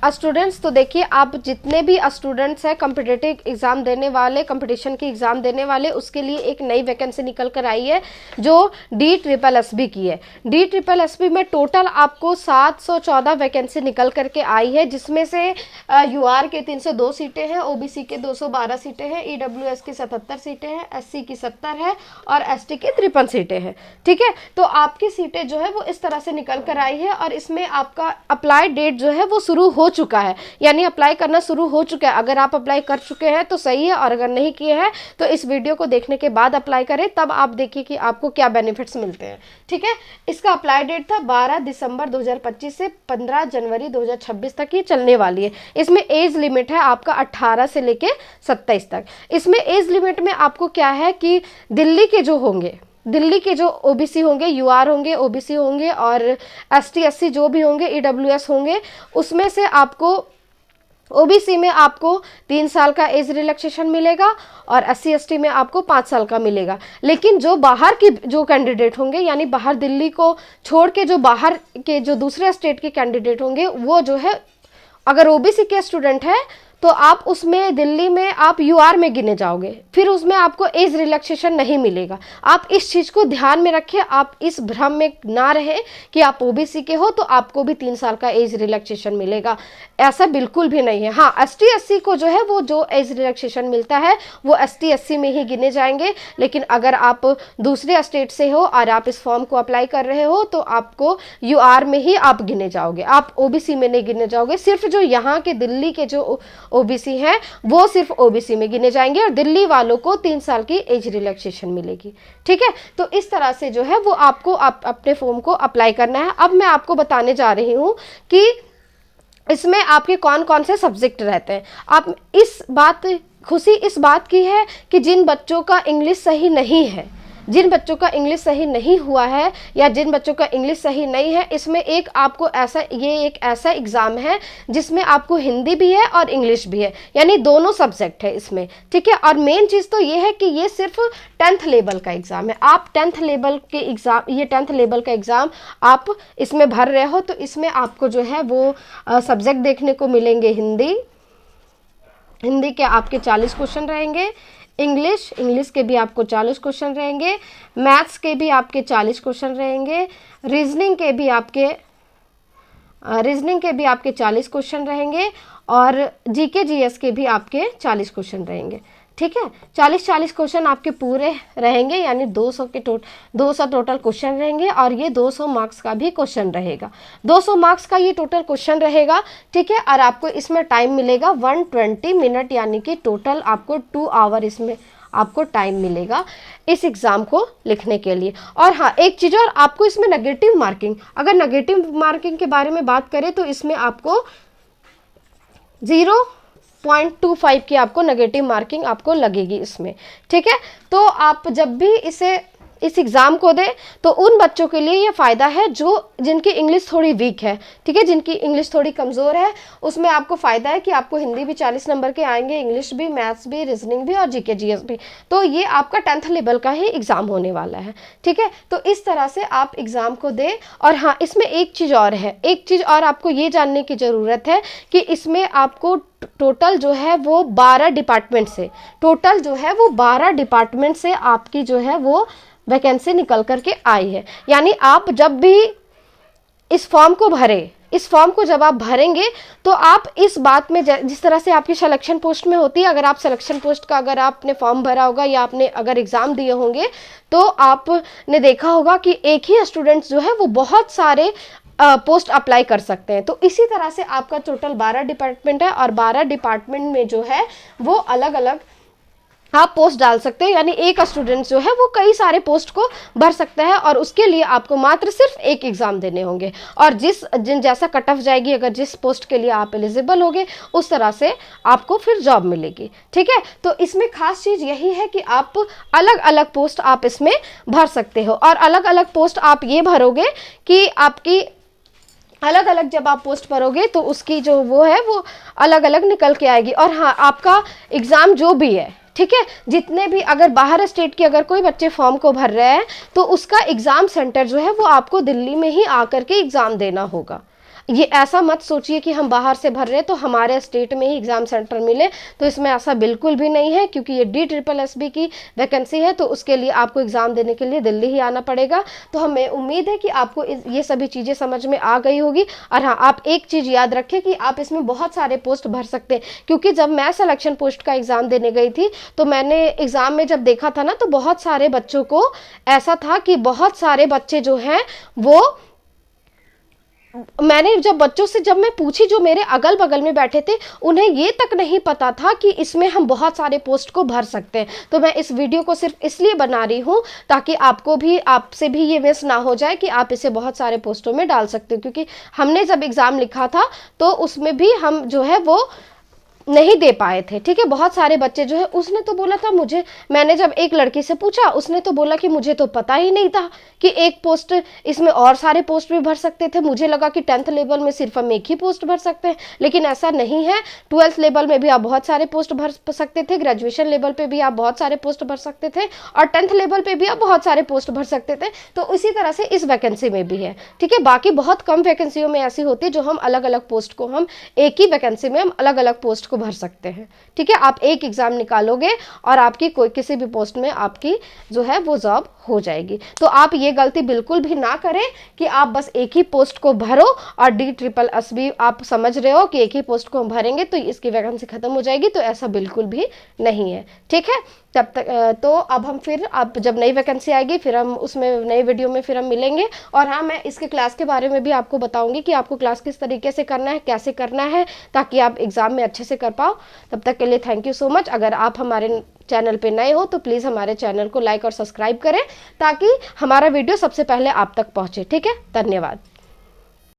Students, तो देखिए आप जितने भी स्टूडेंट्स हैं कॉम्पिटिटिव एग्जाम देने वाले, कंपटीशन की एग्जाम देने वाले, उसके लिए एक नई वैकेंसी निकल कर आई है जो DSSB की है। DSSB में टोटल आपको 714 वैकेंसी निकल करके आई है, जिसमें से UR के 302 सीटें हैं, OBC के 212 सीटें हैं, EWS की 77 सीटें हैं, SC की 70 है और ST की 53 सीटें हैं। ठीक है, तो आपकी सीटें जो है वो इस तरह से निकल कर आई है और इसमें आपका अप्लाई डेट जो है वो शुरू हो चुका है, यानी अप्लाई करना शुरू हो चुका है। अगर आप अप्लाई कर चुके हैं तो सही है, और अगर नहीं किए हैं तो इस वीडियो को देखने के बाद अप्लाई करें, तब आप देखिए कि आपको क्या बेनिफिट्स मिलते हैं। ठीक है, इसका अप्लाई डेट था 12 दिसंबर 2025 से 15 जनवरी 2026 तक ये चलने वाली है। इसमें एज लिमिट है आपका 18 से लेके 27 तक। इसमें एज लिमिट में आपको क्या है कि दिल्ली के जो होंगे, दिल्ली के जो OBC होंगे, UR होंगे, OBC होंगे और ST SC जो भी होंगे, EWS होंगे, उसमें से आपको OBC में आपको 3 साल का एज रिलैक्सेशन मिलेगा और SC ST में आपको 5 साल का मिलेगा। लेकिन जो बाहर की जो कैंडिडेट होंगे, यानी बाहर दिल्ली को छोड़ के जो बाहर के जो दूसरे स्टेट के कैंडिडेट होंगे, वो जो है अगर OBC के स्टूडेंट है तो आप उसमें दिल्ली में आप UR में गिने जाओगे, फिर उसमें आपको एज रिलैक्सेशन नहीं मिलेगा। आप इस चीज़ को ध्यान में रखिए, आप इस भ्रम में ना रहे कि आप OBC के हो तो आपको भी 3 साल का एज रिलैक्सेशन मिलेगा, ऐसा बिल्कुल भी नहीं है। हाँ, ST SC को जो है वो जो एज रिलैक्सेशन मिलता है वो ST SC में ही गिने जाएंगे। लेकिन अगर आप दूसरे स्टेट से हो और आप इस फॉर्म को अप्लाई कर रहे हो तो आपको UR में ही आप गिने जाओगे, आप OBC में नहीं गिने जाओगे। सिर्फ जो यहाँ के दिल्ली के जो OBC हैं वो सिर्फ OBC में गिने जाएंगे और दिल्ली वालों को 3 साल की एज रिलैक्सेशन मिलेगी। ठीक है, तो इस तरह से जो है वो आपको अपने फॉर्म को अप्लाई करना है। अब मैं आपको बताने जा रही हूँ कि इसमें आपके कौन कौन से सब्जेक्ट रहते हैं। आप खुशी इस बात की है कि जिन बच्चों का इंग्लिश सही नहीं है, जिन बच्चों का इंग्लिश सही नहीं हुआ है या जिन बच्चों का इंग्लिश सही नहीं है, इसमें एक ऐसा एग्ज़ाम है जिसमें आपको हिंदी भी है और इंग्लिश भी है, यानी दोनों सब्जेक्ट है इसमें। ठीक है, और मेन चीज़ तो ये है कि ये सिर्फ 10th लेवल का एग्ज़ाम है। आप 10th लेवल के एग्ज़ाम, ये 10th लेवल का एग्ज़ाम आप इसमें भर रहे हो तो इसमें आपको जो है वो सब्जेक्ट देखने को मिलेंगे। हिंदी के आपके 40 क्वेश्चन रहेंगे, इंग्लिश के भी आपको 40 क्वेश्चन रहेंगे, मैथ्स के भी आपके 40 क्वेश्चन रहेंगे, रीजनिंग के भी आपके 40 क्वेश्चन रहेंगे और GK GS के भी आपके 40 क्वेश्चन रहेंगे। ठीक है, 40 क्वेश्चन आपके पूरे रहेंगे, यानी 200 टोटल क्वेश्चन रहेंगे और ये 200 मार्क्स का भी क्वेश्चन रहेगा। 200 मार्क्स का ये टोटल क्वेश्चन रहेगा। ठीक है, और आपको इसमें टाइम मिलेगा 120 मिनट, यानी कि टोटल आपको 2 आवर इसमें आपको टाइम मिलेगा इस एग्ज़ाम को लिखने के लिए। और हाँ, एक चीज़ और, आपको इसमें नेगेटिव मार्किंग, अगर नेगेटिव मार्किंग के बारे में बात करें तो इसमें आपको 0.25 की आपको नेगेटिव मार्किंग आपको लगेगी इसमें। ठीक है, तो आप जब भी इस एग्ज़ाम को दें तो उन बच्चों के लिए ये फ़ायदा है जिनकी इंग्लिश थोड़ी वीक है। ठीक है, जिनकी इंग्लिश थोड़ी कमज़ोर है, उसमें आपको फ़ायदा है कि आपको हिंदी भी 40 नंबर के आएंगे, इंग्लिश भी, मैथ्स भी, रीजनिंग भी और GK GS भी। तो ये आपका 10th लेवल का ही एग्ज़ाम होने वाला है। ठीक है, तो इस तरह से आप एग्ज़ाम को दें। और हाँ, इसमें एक चीज़ और आपको ये जानने की ज़रूरत है कि इसमें आपको टोटल जो है वो 12 डिपार्टमेंट से आपकी जो है वो वैकेंसी निकल करके आई है। यानी आप जब भी इस फॉर्म को जब आप भरेंगे तो आप इस बात में, जिस तरह से आपकी सिलेक्शन पोस्ट में होती है, अगर आप सिलेक्शन पोस्ट का अगर आपने फॉर्म भरा होगा या आपने अगर एग्ज़ाम दिए होंगे तो आपने देखा होगा कि एक ही स्टूडेंट जो है वो बहुत सारे पोस्ट अप्लाई कर सकते हैं। तो इसी तरह से आपका टोटल 12 डिपार्टमेंट है और 12 डिपार्टमेंट में जो है वो अलग अलग आप पोस्ट डाल सकते हैं, यानी एक स्टूडेंट जो है वो कई सारे पोस्ट को भर सकता है और उसके लिए आपको मात्र सिर्फ एक एग्ज़ाम देने होंगे और जैसा कट ऑफ जाएगी, अगर जिस पोस्ट के लिए आप एलिजिबल होंगे उस तरह से आपको फिर जॉब मिलेगी। ठीक है, तो इसमें खास चीज़ यही है कि आप अलग अलग पोस्ट आप इसमें भर सकते हो और अलग अलग पोस्ट आप ये भरोगे कि आपकी अलग अलग जब आप पोस्ट भरोगे तो उसकी जो वो है वो अलग अलग निकल के आएगी। और हाँ, आपका एग्ज़ाम जो भी है, ठीक है, जितने भी अगर बाहर स्टेट के अगर कोई बच्चे फॉर्म को भर रहे हैं तो उसका एग्ज़ाम सेंटर जो है वो आपको दिल्ली में ही आकर के एग्ज़ाम देना होगा। ये ऐसा मत सोचिए कि हम बाहर से भर रहे हैं तो हमारे स्टेट में ही एग्जाम सेंटर मिले, तो इसमें ऐसा बिल्कुल भी नहीं है, क्योंकि ये DSSB की वैकेंसी है, तो उसके लिए आपको एग्जाम देने के लिए दिल्ली ही आना पड़ेगा। तो हमें उम्मीद है कि आपको ये सभी चीजें समझ में आ गई होगी। और हाँ, आप एक चीज याद रखें कि आप इसमें बहुत सारे पोस्ट भर सकते हैं, क्योंकि जब मैं सिलेक्शन पोस्ट का एग्जाम देने गई थी तो मैंने एग्जाम में जब देखा था ना, तो बहुत सारे बच्चों को ऐसा था कि बहुत सारे बच्चे जो हैं वो, मैंने जब बच्चों से जब मैं पूछी, जो मेरे अगल बगल में बैठे थे, उन्हें ये तक नहीं पता था कि इसमें हम बहुत सारे पोस्ट को भर सकते हैं। तो मैं इस वीडियो को सिर्फ इसलिए बना रही हूँ ताकि आपको भी, आपसे भी ये मिस ना हो जाए कि आप इसे बहुत सारे पोस्टों में डाल सकते हो, क्योंकि हमने जब एग्जाम लिखा था तो उसमें भी हम जो है वो नहीं दे पाए थे। ठीक है, बहुत सारे बच्चे जो है, उसने तो बोला था मुझे, मैंने जब एक लड़की से पूछा, उसने तो बोला कि मुझे तो पता ही नहीं था कि एक पोस्ट, इसमें और सारे पोस्ट भी भर सकते थे। मुझे लगा कि 10th लेवल में सिर्फ हम एक ही पोस्ट भर सकते हैं, लेकिन ऐसा नहीं है। 12th लेवल में भी आप बहुत सारे पोस्ट भर सकते थे, ग्रेजुएशन लेवल पे भी आप बहुत सारे पोस्ट भर सकते थे, और 10th लेवल पे भी आप बहुत सारे पोस्ट भर सकते थे। तो इसी तरह से इस वैकेंसी में भी है। ठीक है, बाकी बहुत कम वैकेंसियों में ऐसी होती है जो हम अलग अलग पोस्ट को, हम एक ही वैकेंसी में हम अलग अलग पोस्ट को भर सकते हैं। ठीक है, आप एक एग्जाम निकालोगे और आपकी कोई किसी भी पोस्ट में आपकी जो है वो जॉब हो जाएगी। तो आप ये गलती बिल्कुल भी ना करें कि आप बस एक ही पोस्ट को भरो, और DSSB आप समझ रहे हो कि एक ही पोस्ट को हम भरेंगे तो इसकी वैकेंसी खत्म हो जाएगी, तो ऐसा बिल्कुल भी नहीं है। ठीक है, तब तक तो अब हम फिर, अब जब नई वैकेंसी आएगी फिर हम उसमें नई वीडियो में फिर हम मिलेंगे। और हाँ, मैं इसके क्लास के बारे में भी आपको बताऊंगी कि आपको क्लास किस तरीके से करना है, कैसे करना है, ताकि आप एग्जाम में अच्छे से कर पाओ। तब तक के लिए थैंक यू सो मच। अगर आप हमारे चैनल पे नए हो तो प्लीज़ हमारे चैनल को लाइक और सब्सक्राइब करें, ताकि हमारा वीडियो सबसे पहले आप तक पहुंचे। ठीक है, धन्यवाद।